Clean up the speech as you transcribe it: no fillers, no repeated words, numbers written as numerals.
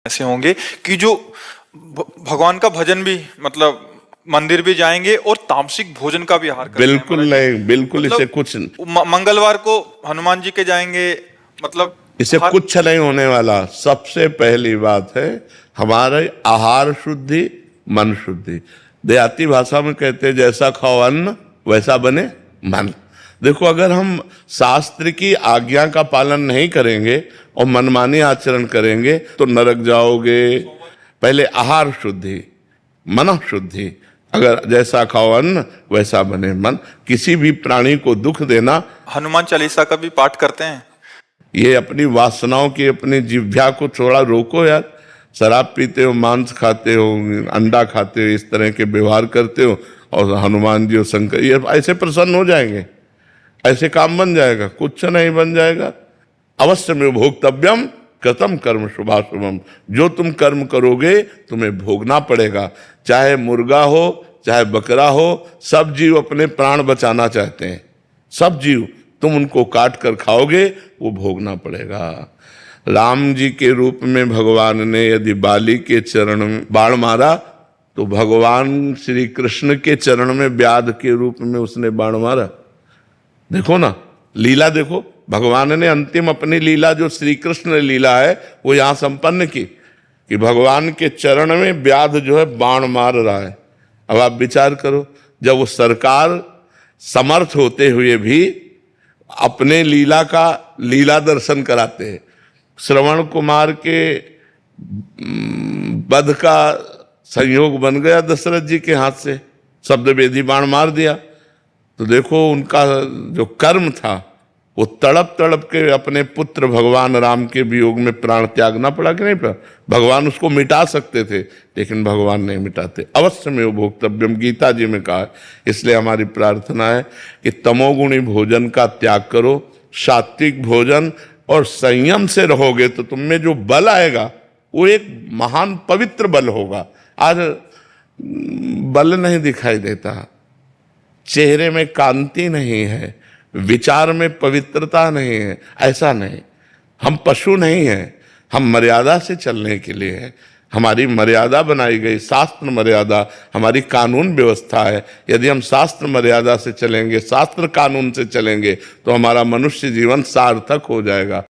ऐसे होंगे कि जो भगवान का भजन भी मतलब मंदिर भी जाएंगे और तामसिक भोजन का भी आहार करते हैं बिल्कुल महाराज जी। नहीं, बिल्कुल इसे मतलब कुछ मंगलवार को हनुमान जी के जाएंगे, मतलब इसे हर कुछ नहीं होने वाला। सबसे पहली बात है हमारे आहार शुद्धि, मन शुद्धि। देहाती भाषा में कहते हैं जैसा खाओ अन्न वैसा बने मन। देखो, अगर हम शास्त्र की आज्ञा का पालन नहीं करेंगे और मनमानी आचरण करेंगे तो नरक जाओगे। पहले आहार शुद्धि, मन शुद्धि। अगर जैसा खाओ अन्न वैसा बने मन। किसी भी प्राणी को दुख देना, हनुमान चालीसा का भी पाठ करते हैं। ये अपनी वासनाओं की, अपनी जिह्वा को थोड़ा रोको यार। शराब पीते हो, मांस खाते हो, अंडा खाते हो, इस तरह के व्यवहार करते हो और हनुमान जी और शंकर ये ऐसे प्रसन्न हो जाएंगे, ऐसे काम बन जाएगा? कुछ नहीं बन जाएगा। अवश्य में भोक्तव्यम कृतम कर्म शुभाशुभम। जो तुम कर्म करोगे तुम्हें भोगना पड़ेगा। चाहे मुर्गा हो चाहे बकरा हो, सब जीव अपने प्राण बचाना चाहते हैं। सब जीव, तुम उनको काट कर खाओगे वो भोगना पड़ेगा। राम जी के रूप में भगवान ने यदि बाली के चरण में बाण मारा तो भगवान श्री कृष्ण के चरण में व्याध के रूप में उसने बाण मारा। देखो ना, लीला देखो। भगवान ने अंतिम अपनी लीला जो श्री कृष्ण लीला है वो यहां संपन्न की कि भगवान के चरण में व्याध जो है बाण मार रहा है। अब आप विचार करो, जब वो सरकार समर्थ होते हुए भी अपने लीला का लीला दर्शन कराते हैं। श्रवण कुमार के वध का संयोग बन गया दशरथ जी के हाथ से, शब्द वेदी बाण मार दिया। तो देखो उनका जो कर्म था वो तड़प तड़प के अपने पुत्र भगवान राम के वियोग में प्राण त्यागना पड़ा कि नहीं पड़ा? भगवान उसको मिटा सकते थे लेकिन भगवान नहीं मिटाते। अवश्य में वो भोक्तव्यम गीता जी में कहा है। इसलिए हमारी प्रार्थना है कि तमोगुणी भोजन का त्याग करो, सात्विक भोजन और संयम से रहोगे तो तुम में जो बल आएगा वो एक महान पवित्र बल होगा। आज बल नहीं दिखाई देता, चेहरे में कांति नहीं है, विचार में पवित्रता नहीं है। ऐसा नहीं, हम पशु नहीं हैं, हम मर्यादा से चलने के लिए हैं। हमारी मर्यादा बनाई गई, शास्त्र मर्यादा हमारी कानून व्यवस्था है। यदि हम शास्त्र मर्यादा से चलेंगे, शास्त्र कानून से चलेंगे तो हमारा मनुष्य जीवन सार्थक हो जाएगा।